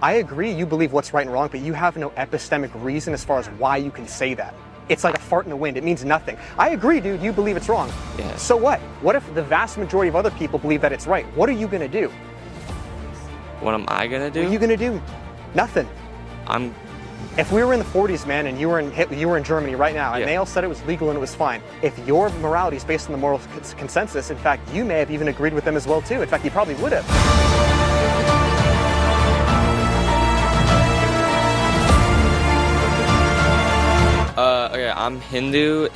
I agree you believe what's right and wrong, but you have no epistemic reason as far as why you can say that. It's like a fart in the wind. It means nothing. I agree, dude, you believe it's wrong. Yeah. So what? What if the vast majority of other people believe that it's right? What are you going to do? What am I going to do? What are you going to do? Nothing. If we were in the 40s, man, and you were in Germany right now, and they all said it was legal and it was fine, if your morality is based on the moral consensus, in fact, you may have even agreed with them as well, too. In fact, you probably would have. Okay, I'm Hindu,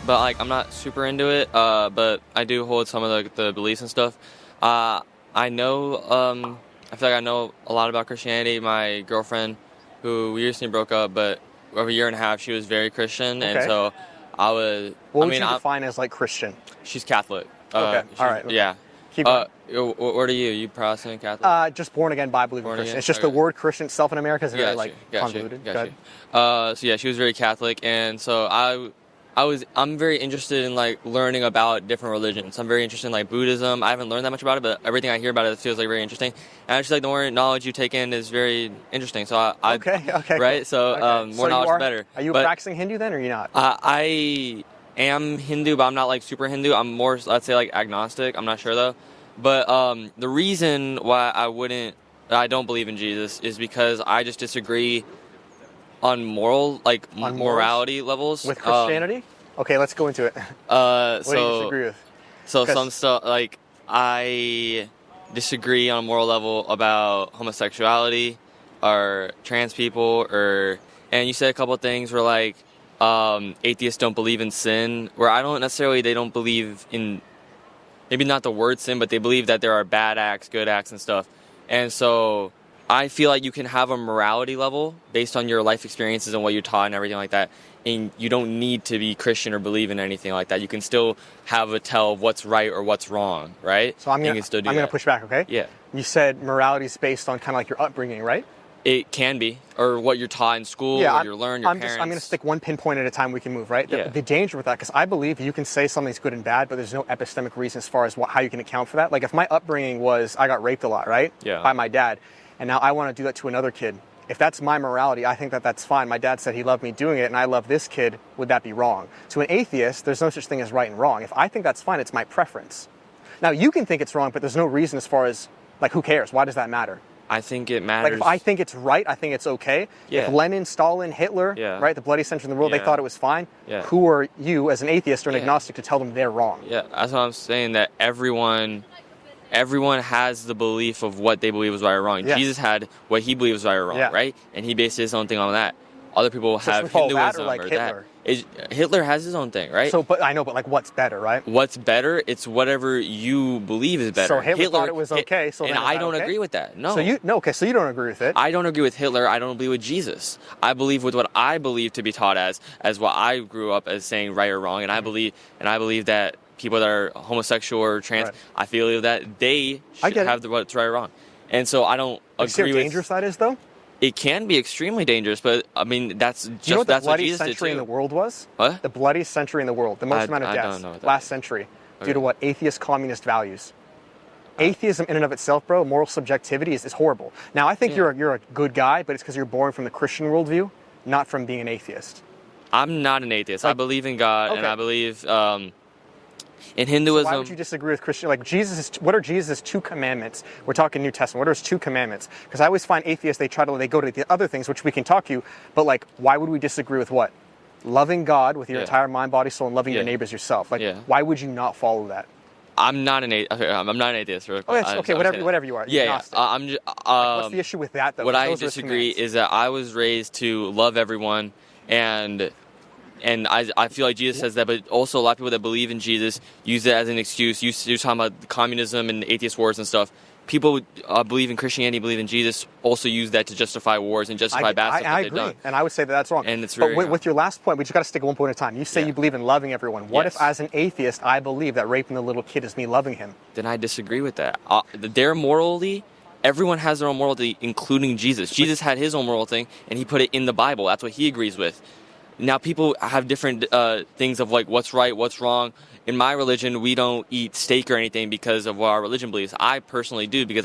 but like I'm not super into it. But I do hold some of the beliefs and stuff. I know. I feel like I know a lot about Christianity. My girlfriend, who we recently broke up, but over a year and a half, she was very Christian, and so I was. What would you define as like Christian? She's Catholic. Okay, all right. Yeah. Keep going. What are you? You Protestant, Catholic? Just born again, Bible-believing Christian. It's just the word Christian itself in America is very convoluted. So yeah, she was very Catholic, and so I'm very interested in like learning about different religions. I'm very interested in like Buddhism. I haven't learned that much about it, but everything I hear about it feels like very interesting. And I just like the more knowledge you take in is very interesting. So okay, right. So more knowledge the better. Are you a practicing Hindu then, or are you not? I am Hindu, but I'm not like super Hindu. I'm more, let's say, like agnostic. I'm not sure though. But the reason why I don't believe in Jesus is because I just disagree on morality levels with Christianity. Okay, let's go into it. What do you disagree with? So some stuff like I disagree on a moral level about homosexuality or trans people, and you said a couple of things where like atheists don't believe in sin, where I don't necessarily, they don't believe in, maybe not the word sin, but they believe that there are bad acts, good acts and stuff. And so I feel like you can have a morality level based on your life experiences and what you're taught and everything like that. And you don't need to be Christian or believe in anything like that. You can still have a tell of what's right or what's wrong, right? So I'm going to push back, okay? Yeah. You said morality is based on kind of like your upbringing, right? It can be, or what you're taught in school, or you learn, your parents. I'm going to stick one pinpoint at a time. We can move, right? Yeah. The danger with that, because I believe you can say something's good and bad, but there's no epistemic reason as far as how you can account for that. Like if my upbringing was I got raped a lot, right? Yeah. By my dad, and now I want to do that to another kid. If that's my morality, I think that that's fine. My dad said he loved me doing it, and I love this kid. Would that be wrong? To an atheist, there's no such thing as right and wrong. If I think that's fine, it's my preference. Now you can think it's wrong, but there's no reason as far as like who cares? Why does that matter? I think it matters. Like if I think it's right, I think it's okay. Yeah. If Lenin, Stalin, Hitler, right, the bloody center in the world, they thought it was fine. Yeah. Who are you as an atheist or an agnostic to tell them they're wrong? Yeah, that's what I'm saying, that everyone has the belief of what they believe was right or wrong. Yes. Jesus had what he believed was right or wrong, right? And he based his own thing on that. Other people have Hinduism or Hitler. that. Hitler has his own thing, right? So, but like what's better, right? What's better? It's whatever you believe is better. So Hitler thought it was okay. And I don't agree with that. No. So you don't agree with it. I don't agree with Hitler. I don't believe with Jesus. I believe with what I believe to be taught as what I grew up as saying right or wrong, and I believe that people that are homosexual or trans, I feel that they should have what's right or wrong. And so I don't agree with... See how dangerous that is, though? It can be extremely dangerous, but I mean, that's just, you know what that's the what Jesus did too. bloodiest century in the world was? What? The bloodiest century in the world. The most amount of deaths. I don't know what that last is. Century. Due to what? Atheist, communist values. Atheism in and of itself, bro, moral subjectivity is horrible. Now, I think you're a good guy, but it's because you're born from the Christian worldview, not from being an atheist. I'm not an atheist. I believe in God, and I believe... in Hinduism, so why would you disagree with Christian? Like what are Jesus' 2 commandments? We're talking New Testament. What are his 2 commandments? Because I always find atheists, they go to the other things, which we can talk to you, but like, why would we disagree with what? Loving God with your entire mind, body, soul, and loving your neighbors yourself. Like, why would you not follow that? I'm not an atheist. I'm not an atheist. Whatever you are. Yeah. I'm just. What's the issue with that, though? What I disagree is that I was raised to love everyone, and I feel like Jesus says that, but also a lot of people that believe in Jesus use it as an excuse. You're talking about communism and atheist wars and stuff. People believe in Christianity, believe in Jesus, also use that to justify wars and justify bad stuff that they've done. I agree, and I would say that that's wrong. And it's very but with your last point, we just got to stick at one point at a time. You say you believe in loving everyone. What if, as an atheist, I believe that raping the little kid is me loving him? Then I disagree with that. Their morality... Everyone has their own morality, including Jesus. Jesus had his own moral thing, and he put it in the Bible. That's what he agrees with. Now, people have different things of like what's right, what's wrong. In my religion, we don't eat steak or anything because of what our religion believes. I personally do because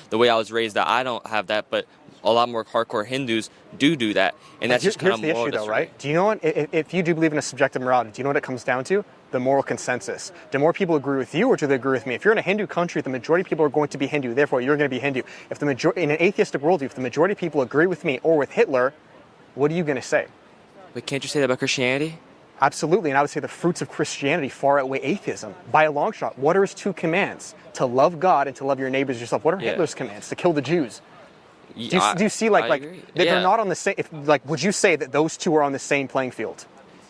the way I was raised, that I don't have that. But a lot more hardcore Hindus do that, and that's just kind of here's the issue, though, right? Do you know what? If you do believe in a subjective morality, do you know what it comes down to? The moral consensus. Do more people agree with you, or do they agree with me? If you're in a Hindu country, the majority of people are going to be Hindu. Therefore, you're going to be Hindu. If in an atheistic worldview, if the majority of people agree with me or with Hitler, what are you going to say? But can't you say that about Christianity? Absolutely, and I would say the fruits of Christianity far outweigh atheism by a long shot. What are his two commands? To love God and to love your neighbors as yourself. What are Hitler's commands? To kill the Jews. Do you see, like they're not on the same? Would you say that those two are on the same playing field?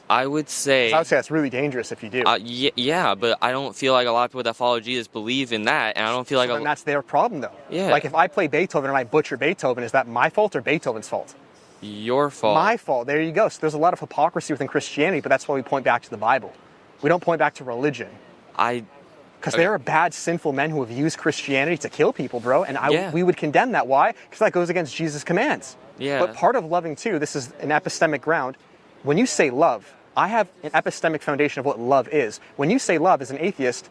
I would say that's really dangerous if you do. Yeah, but I don't feel like a lot of people that follow Jesus believe in that, and I don't feel like. And that's their problem, though. Yeah. Like if I play Beethoven and I butcher Beethoven, is that my fault or Beethoven's fault? Your fault. My fault. There you go. So there's a lot of hypocrisy within Christianity, but that's why we point back to the Bible. We don't point back to religion. Because there are bad, sinful men who have used Christianity to kill people, bro. And we would condemn that. Why? Because that goes against Jesus' commands. Yeah. But part of loving, too, this is an epistemic ground. When you say love, I have an epistemic foundation of what love is. When you say love as an atheist,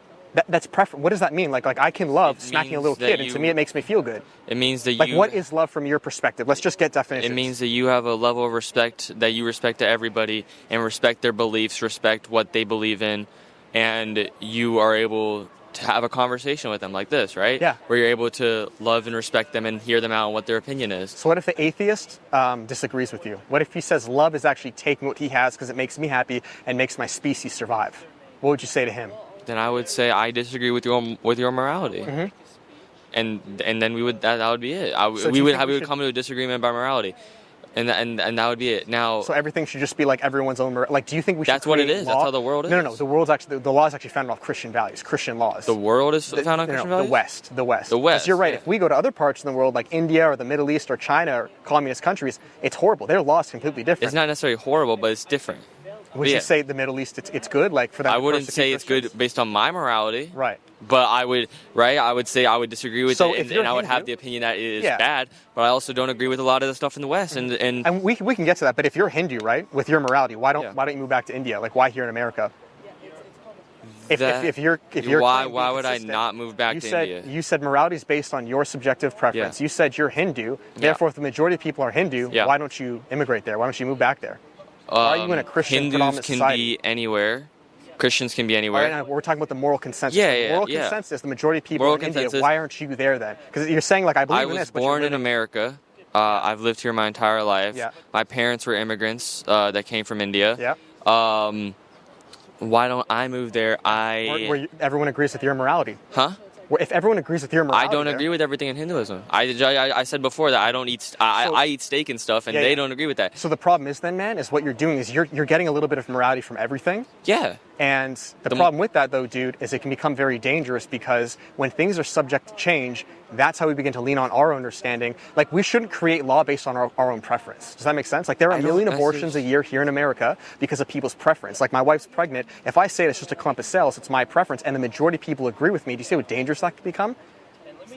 that's preference. What does that mean? Like I can love smacking a little kid, and to me it makes me feel good. It means that what is love from your perspective? Let's just get definitions. It means that you have a level of respect that you respect to everybody and respect their beliefs, respect what they believe in, and you are able to have a conversation with them like this, right? Yeah. Where you're able to love and respect them and hear them out on what their opinion is. So what if the atheist disagrees with you? What if he says love is actually taking what he has because it makes me happy and makes my species survive? What would you say to him? Then I would say I disagree with your morality, and then we would that would be it. We would come to a disagreement about morality, and that would be it. Now, so everything should just be like everyone's own. Like, do you think we should? That's what it is. Law? That's how the world is. No. The law is actually founded off Christian values, Christian laws. The world is founded on Christian values. The West. Because you're right. Yeah. If we go to other parts of the world, like India or the Middle East or China or communist countries, it's horrible. Their law is completely different. It's not necessarily horrible, but it's different. Would you say the Middle East it's good, like for them? I wouldn't say it's good based on my morality, right? But I would say I would disagree with it, and I would have the opinion that it is bad. But I also don't agree with a lot of the stuff in the West, and we can get to that. But if you're Hindu, right, with your morality, why don't you move back to India? Like, why here in America? If you're why would I not move back to India? You said morality is based on your subjective preference. You said you're Hindu. Therefore, if the majority of people are Hindu, why don't you immigrate there? Why don't you move back there? Why are you in a Christian Hindus can be anywhere. Christians can be anywhere. All right, we're talking about the moral consensus. Yeah, Consensus, the majority of people in India, why aren't you there then? Because you're saying, like, I believe in this, but I was born in America. I've lived here my entire life. Yeah. My parents were immigrants that came from India. Yeah. Why don't I move there? Where everyone agrees with your morality. Huh? If everyone agrees with your morality, I don't agree with everything in Hinduism. I said before that I don't eat. I eat steak and stuff, and they don't agree with that. So the problem is then, man, is what you're doing is you're getting a little bit of morality from everything. Yeah. And the problem with that, though, dude, is it can become very dangerous because when things are subject to change, that's how we begin to lean on our understanding. Like, we shouldn't create law based on our own preference. Does that make sense? Like, there are a million abortions a year here in America because of people's preference. Like, my wife's pregnant. If I say it's just a clump of cells, it's my preference, and the majority of people agree with me, do you see how dangerous that can become?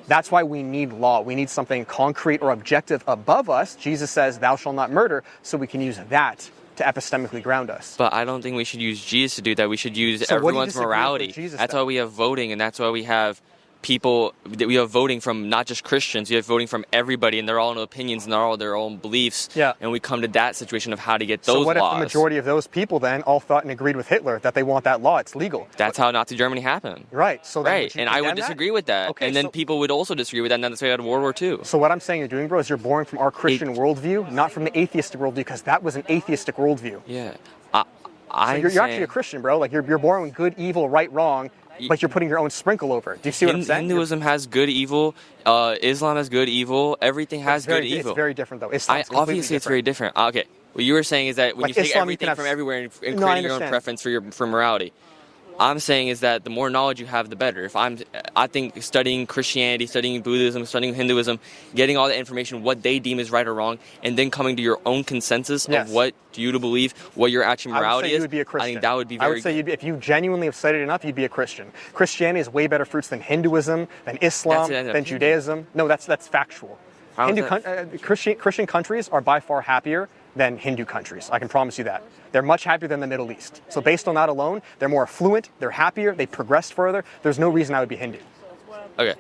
That's why we need law. We need something concrete or objective above us. Jesus says, thou shalt not murder, so we can use that to epistemically ground us. But I don't think we should use Jesus to do that. We should use everyone's morality. That's why we have voting, and that's why we have people, we have voting from not just Christians, we have voting from everybody, and they're all in opinions and they're all their own beliefs. Yeah. And we come to that situation of how to get those laws. So what if the majority of those people then all thought and agreed with Hitler that they want that law? It's legal. That's how Nazi Germany happened. Right. So then and I would disagree with that. Okay, and then people would also disagree with that, and that's why we had World War II. So what I'm saying you're doing, bro, is you're borrowing from our Christian worldview, not from the atheistic worldview, because that was an atheistic worldview. Yeah. So you're actually a Christian, bro. Like, you're borrowing good, evil, right, wrong, but you're putting your own sprinkle over it. Do you see what I'm saying? Hinduism has good, evil. Islam has good, evil. Everything has good, evil. It's very different, though. Obviously, it's very different. Okay. What you were saying is that when you take Islam, everything from everywhere and creating your own preference for morality. I'm saying is that the more knowledge you have, the better. I think studying Christianity, studying Buddhism, studying Hinduism, getting all the information, what they deem is right or wrong, and then coming to your own consensus of what you to believe, what your actual morality is. You would be a Christian. I think that would be very. I would say if you genuinely have studied enough, you'd be a Christian. Christianity has way better fruits than Hinduism, than Islam, than Judaism. No, that's factual. Christian countries are by far happier than Hindu countries. I can promise you that. They're much happier than the Middle East. So based on that alone, they're more affluent, they're happier, they progressed further. There's no reason I would be Hindu. Okay.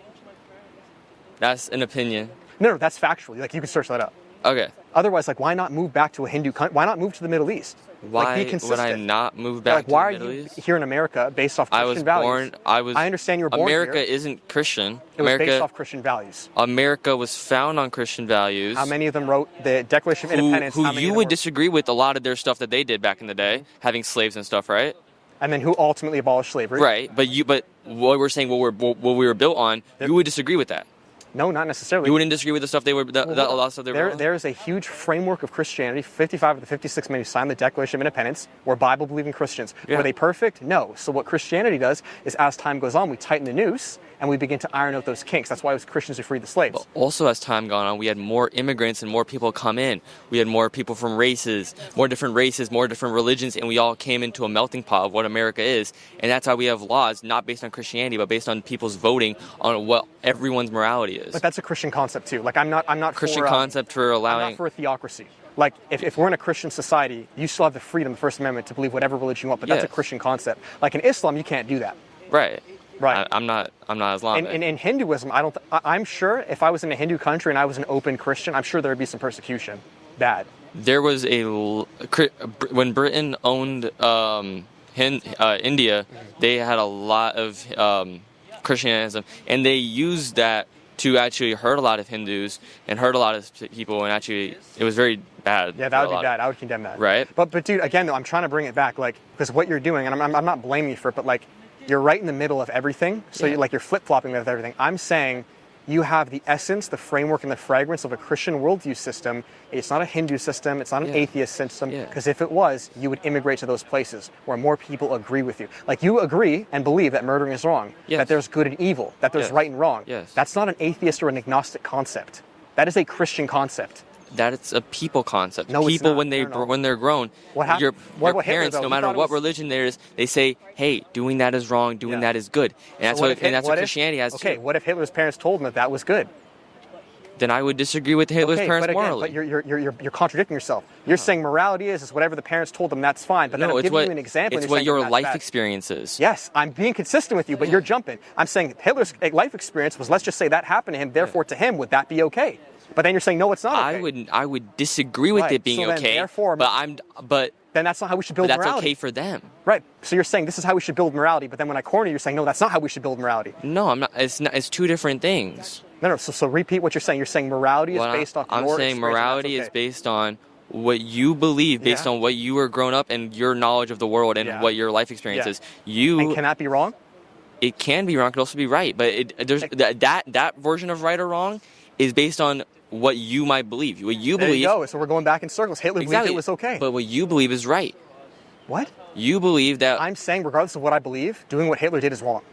That's an opinion. No, that's factually. Like, you can search that up. Okay. Otherwise, like, why not move back to a Hindu country? Why not move to the Middle East? Why like, be consistent. would I not move back like, to why the Middle are you East? here in America based off Christian values? I understand you were born America here. isn't Christian. It was based off Christian values. America was found on Christian values. How many of them wrote the Declaration of Independence? Who you would disagree with a lot of their stuff that they did back in the day, having slaves and stuff, right? And then who ultimately abolished slavery? Right, but what we're saying, what we were built on, you would disagree with that. No, not necessarily. You wouldn't disagree with the stuff a lot of stuff they were. There is a huge framework of Christianity. 55 of the 56 men who signed the Declaration of Independence were Bible-believing Christians. Yeah. Were they perfect? No. So what Christianity does is, as time goes on, we tighten the noose and we begin to iron out those kinks. That's why it was Christians who freed the slaves. But also, as time gone on, we had more immigrants and more people come in. We had more people from more different races, more different religions, and we all came into a melting pot of what America is. And that's why we have laws not based on Christianity, but based on people's voting on what everyone's morality is. But that's a Christian concept too. Like, I'm not Christian for, concept for allowing. I'm not for a theocracy. Like, if we're in a Christian society, you still have the freedom, the First Amendment, to believe whatever religion you want. But that's a Christian concept. Like in Islam, you can't do that. Right. Right. I'm not Islamic. In Hinduism, I'm sure if I was in a Hindu country and I was an open Christian, I'm sure there would be some persecution. Bad. There was when Britain owned India, they had a lot of Christianism, and they used that to actually hurt a lot of Hindus and hurt a lot of people, and actually it was very bad. Yeah, that would be bad. I would condemn that. Right. But dude, again though, I'm trying to bring it back, like, because what you're doing, and I'm not blaming you for it, but like, you're right in the middle of everything. So you're flip-flopping with everything. I'm saying you have the essence, the framework, and the fragrance of a Christian worldview system. It's not a Hindu system. It's not an atheist system. Because if it was, you would immigrate to those places where more people agree with you. Like, you agree and believe that murdering is wrong, that there's good and evil, that there's right and wrong. That's not an atheist or an agnostic concept. That is a Christian concept. That it's a people concept. No, people, it's not. when they're grown, your parents, no matter what religion there is, they say, "Hey, doing that is wrong. Doing that is good." And so that's what Christianity has. Okay, too. what if Hitler's parents told him that was good? Then I would disagree with Hitler's parents morally. But you're contradicting yourself. You're saying morality is whatever the parents told them, that's fine. But then I'm giving you an example. It's what your life experience is. Yes, I'm being consistent with you, but you're jumping. I'm saying Hitler's life experience was, let's just say that happened to him, therefore to him, would that be okay? But then you're saying, no, it's not okay. I would disagree with it being okay. Therefore, but then that's not how we should build morality. That's okay for them. Right. So you're saying this is how we should build morality, but then when I corner you, you're saying, no, that's not how we should build morality. No, I'm not. It's two different things. No. So repeat what you're saying. You're saying morality is based off your experience. I'm saying morality is based on what you believe, based on what you were grown up and your knowledge of the world and what your life experience is. And can that be wrong? It can be wrong. It can also be right. But that version of right or wrong is based on what you might believe. What you believe. There you go. So we're going back in circles. Hitler believed it was okay. But what you believe is right. What? You believe that. I'm saying, regardless of what I believe, doing what Hitler did is wrong.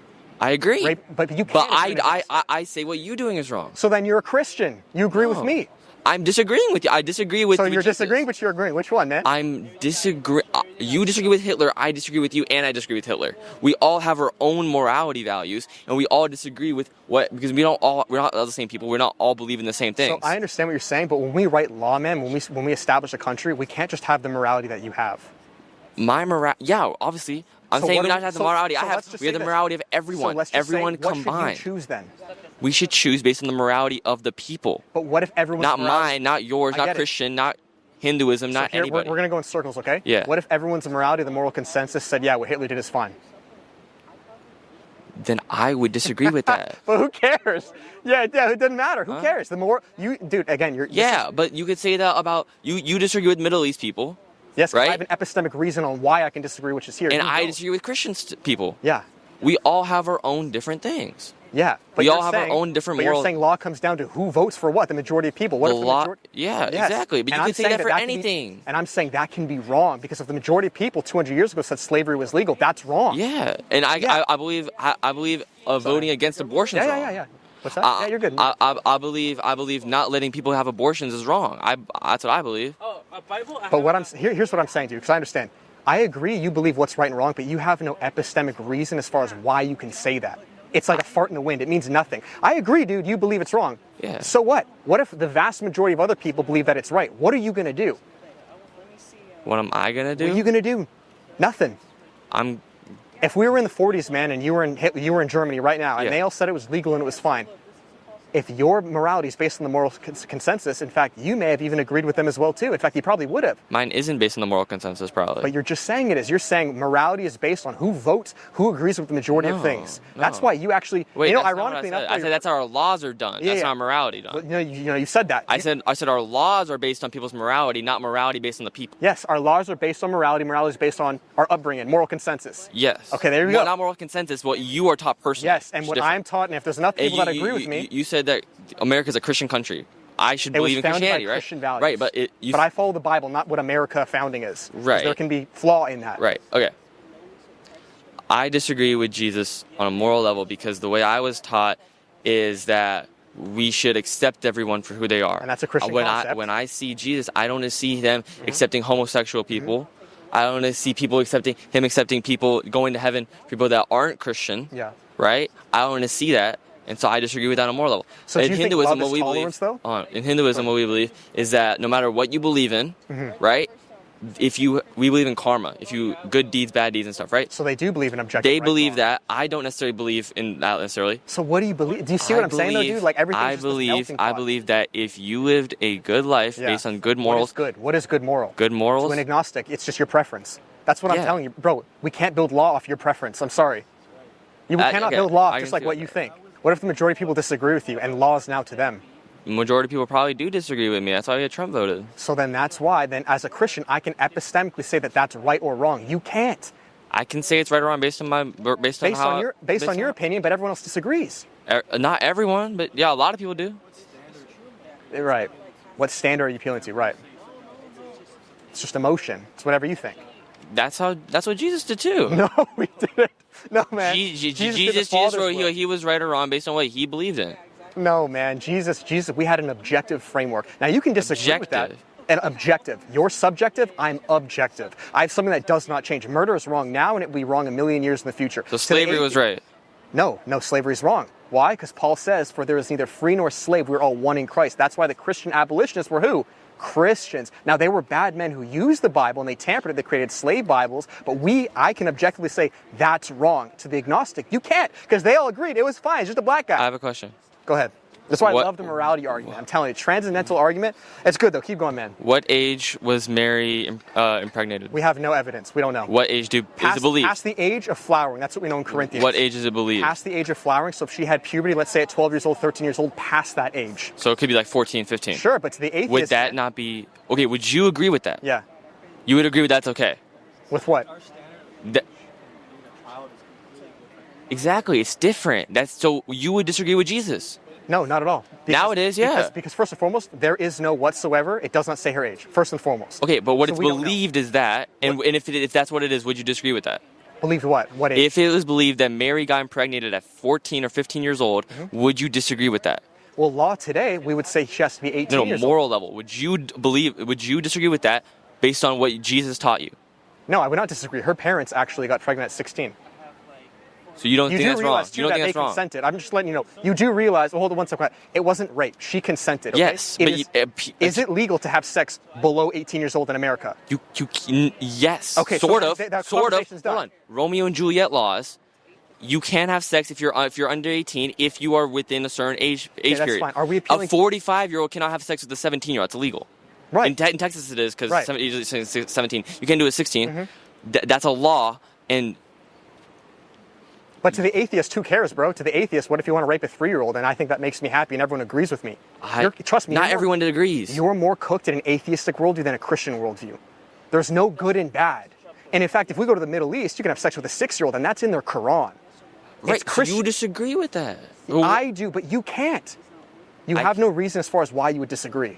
I agree. Right? But you can't. But I say what you're doing is wrong. So then you're a Christian. You agree with me. I'm disagreeing with you. I disagree with. So you're disagreeing, but you're agreeing. Which one, man? You disagree with Hitler. I disagree with you, and I disagree with Hitler. We all have our own morality values, and we all disagree with because we're not all the same people. We're not all believing the same things. So I understand what you're saying, but when we write law, man, when we establish a country, we can't just have the morality that you have. Obviously. I'm saying we not have the morality I have. We have the morality of everyone. So everyone combined. What should you choose then? We should choose based on the morality of the people. But what if everyone's not mine, not yours, not Christian, not Hinduism, not anybody. We're going to go in circles, okay? Yeah. What if everyone's morality, the moral consensus said, yeah, what Hitler did is fine? Then I would disagree with that. But who cares? Yeah, it doesn't matter. Who cares? The more dude, again, you're. But you could say that about you. You disagree with Middle East people. Yes, right? I have an epistemic reason on why I can disagree, which is here. And I disagree with Christian people. Yeah. We all have our own different things. Yeah. But we all have our own different moral... But you're saying law comes down to who votes for what, the majority of people. What if the majority... Yeah, exactly. But you can say that for anything. And I'm saying that can be wrong, because if the majority of people 200 years ago said slavery was legal, that's wrong. Yeah. And I believe voting against abortion is wrong. Yeah. What's that? Yeah, you're good. I believe not letting people have abortions is wrong. That's what I believe. But here's what I'm saying to you, because I understand. I agree you believe what's right and wrong, but you have no epistemic reason as far as why you can say that. It's like a fart in the wind. It means nothing. I agree, dude. You believe it's wrong. Yeah. So what? What if the vast majority of other people believe that it's right? What are you going to do? What am I going to do? What are you going to do? Nothing. If we were in the 40s, man, and you were in Germany right now, and they all said it was legal and it was fine, if your morality is based on the moral consensus, in fact, you may have even agreed with them as well, too. In fact, you probably would have. Mine isn't based on the moral consensus, probably. But you're just saying it is. You're saying morality is based on who votes, who agrees with the majority of things. No. That's why you actually, Wait, ironically enough. I said that's how our laws are done. That's not morality done. Well, you said that. I said our laws are based on people's morality, not morality based on the people. Yes, our laws are based on morality. Morality is based on our upbringing, moral consensus. Yes. Okay, there you go. Not moral consensus, what you are taught personally. Yes, and what I'm taught, and if there's enough people that agree with me. You said that America's a Christian country. I should believe in Christianity, right? Christian values. Right, but I follow the Bible, not what America founding is. Right. There can be flaw in that. Right. Okay. I disagree with Jesus on a moral level because the way I was taught is that we should accept everyone for who they are. And that's a Christian concept. When I see Jesus, I don't see them accepting homosexual people. I don't see people accepting people going to heaven, people that aren't Christian. Yeah. Right? I don't want to see that. And so I disagree with that on a moral level. So in Hinduism, what we believe, in Hinduism, what we believe is that no matter what you believe in, right? We believe in karma. If you good deeds, bad deeds, and stuff, right? So they do believe in objective. They believe that. I don't necessarily believe in that necessarily. So what do you believe? Do you see what I'm saying, though, dude? Like everything's just this melting pot. I believe that if you lived a good life based on good morals, what is good moral? Good morals. To an agnostic, it's just your preference. That's what I'm telling you, bro. We can't build law off your preference. I'm sorry. We cannot build law just like what you think. What if the majority of people disagree with you and law is now to them? The majority of people probably do disagree with me. That's why we had Trump voted. So then that's why, as a Christian, I can epistemically say that that's right or wrong. You can't. I can say it's right or wrong based on your opinion, but everyone else disagrees. Not everyone, but yeah, a lot of people do. Right. What standard are you appealing to? Right. It's just emotion. It's whatever you think. That's what Jesus did too. No, we didn't. No, man. Jesus wrote he was right or wrong based on what he believed in. No, man. Jesus, we had an objective framework. Now, you can disagree with that. An objective. You're subjective, I'm objective. I have something that does not change. Murder is wrong now, and it will be wrong a million years in the future. So slavery was right? No, slavery is wrong. Why? Because Paul says, for there is neither free nor slave, we're all one in Christ. That's why the Christian abolitionists were who? Christians. Now, they were bad men who used the Bible and they tampered it. They created slave Bibles. But I can objectively say that's wrong. To the agnostic, you can't, because they all agreed it was fine. It's just a black guy. I have a question. Go ahead. That's why I love the morality argument. I'm telling you, transcendental argument. It's good though. Keep going, man. What age was Mary impregnated? We have no evidence. We don't know. What age is it believed? Past the age of flowering. That's what we know in Corinthians. What age is it believed? Past the age of flowering. So if she had puberty, let's say at 12 years old, 13 years old, past that age. So it could be like 14, 15. Sure, but to the atheist. Would that not be okay? Would you agree with that? Yeah. You would agree with that's okay? With what? Exactly. It's different. So you would disagree with Jesus? No, not at all. Now it is, yeah. Because first and foremost, there is no whatsoever. It does not say her age, first and foremost. Okay, but what it's believed is that, and if that's what it is, would you disagree with that? Believed what? What age? If it was believed that Mary got impregnated at 14 or 15 years old, would you disagree with that? Well, law today, we would say she has to be 18 years old. Moral level. Would you disagree with that based on what Jesus taught you? No, I would not disagree. Her parents actually got pregnant at 16. So you don't think that's wrong? You don't think that's wrong? Consented. I'm just letting you know. You do realize. Well, hold on one second. It wasn't rape. She consented. Okay? Yes, is it legal to have sex below 18 years old in America? Yes. Okay. Sort of. Hold on. Romeo and Juliet laws. You can't have sex if you're under 18 if you are within a certain age period. That's fine. Are we appealing? A 45-year-old cannot have sex with a 17-year-old. It's illegal. Right. In Texas it is because 17. You can't do it at 16. That's a law and. But to the atheist, who cares, bro? To the atheist, what if you want to rape a 3-year-old? And I think that makes me happy and everyone agrees with me. Trust me. Not everyone agrees. You're more cooked in an atheistic worldview than a Christian worldview. There's no good and bad. And in fact, if we go to the Middle East, you can have sex with a 6-year-old and that's in their Quran. Right, so you disagree with that. I do, but you can't. You have no reason as far as why you would disagree.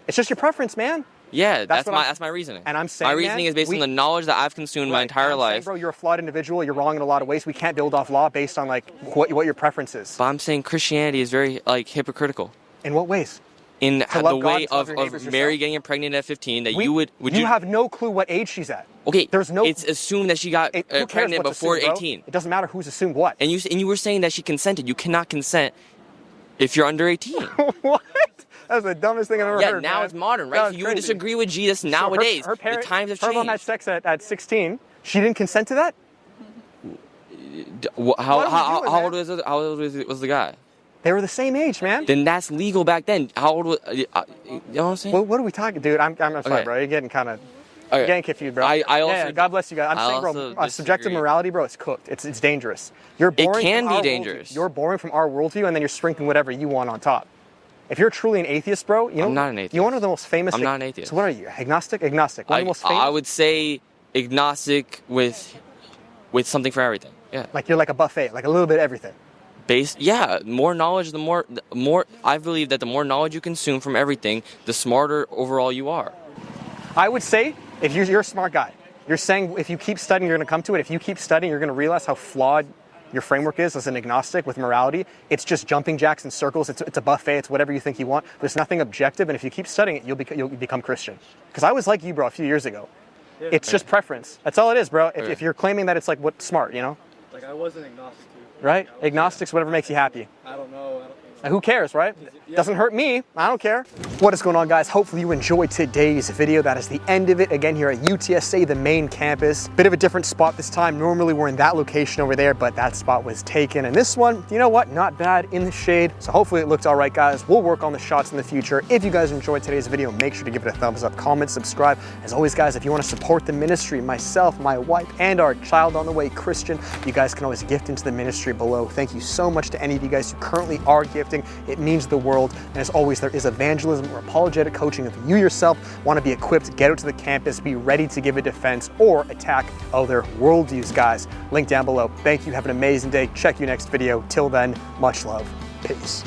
It's just your preference, man. Yeah, that's my reasoning. And I'm saying, my reasoning is based on the knowledge that I've consumed my entire life. Bro, you're a flawed individual. You're wrong in a lot of ways. We can't build off law based on like what your preference is. But I'm saying Christianity is very hypocritical. In what ways? In the way of Mary getting impregnated at 15, that you would you have no clue what age she's at. Okay, it's assumed that she got pregnant before 18. It doesn't matter who's assumed what. And you were saying that she consented. You cannot consent if you're under 18. What? That's the dumbest thing I've ever heard. Yeah, now it's modern, right? So you would disagree with Jesus nowadays. Her parents, the times have changed. Her mom had sex at 16. She didn't consent to that? How old was the guy? They were the same age, man. Then that's legal back then. How old was, you know what I'm saying? What are we talking, dude? I'm sorry, Okay. bro. You're getting kind of Okay. getting confused, bro. I also, yeah, God bless you guys. I'm I saying, also bro, subjective disagree. morality, bro, it's cooked. It's dangerous. You're boring. It can from be our dangerous. worldview. You're boring from our worldview, and then you're sprinkling whatever you want on top. If you're truly an atheist, bro, you know, I'm not an atheist. You're one of the most famous. I'm not an atheist. So what are you? Agnostic? Agnostic. One of the most famous. I would say agnostic with something for everything. Yeah. Like you're like a buffet, like a little bit of everything. More knowledge, the more I believe that the more knowledge you consume from everything, the smarter overall you are. I would say if you're a smart guy, you're saying if you keep studying, you're going to come to it. If you keep studying, you're going to realize how flawed your framework is as an agnostic with morality. It's just jumping jacks and circles. It's a buffet. It's whatever you think you want. There's nothing objective. And if you keep studying it, you'll become Christian. Because I was like you, bro, a few years ago. Yeah. It's just preference. That's all it is, bro. If you're claiming that it's like what's smart, you know? Like I was an agnostic too. Right? Agnostics, whatever makes you happy. I don't know. Who cares, right? Doesn't hurt me. I don't care. What is going on, guys? Hopefully you enjoyed today's video. That is the end of it. Again, here at UTSA, the main campus. Bit of a different spot this time. Normally we're in that location over there, but that spot was taken. And this one, you know what? Not bad in the shade. So hopefully it looked all right, guys. We'll work on the shots in the future. If you guys enjoyed today's video, make sure to give it a thumbs up, comment, subscribe. As always, guys, if you want to support the ministry, myself, my wife, and our child on the way, Christian, you guys can always gift into the ministry below. Thank you so much to any of you guys who currently are gifting. It means the world. And as always, there is evangelism or apologetic coaching. If you yourself want to be equipped, get out to the campus, be ready to give a defense or attack other worldviews, guys. Link down below. Thank you. Have an amazing day. Check you next video. Till then, much love. Peace.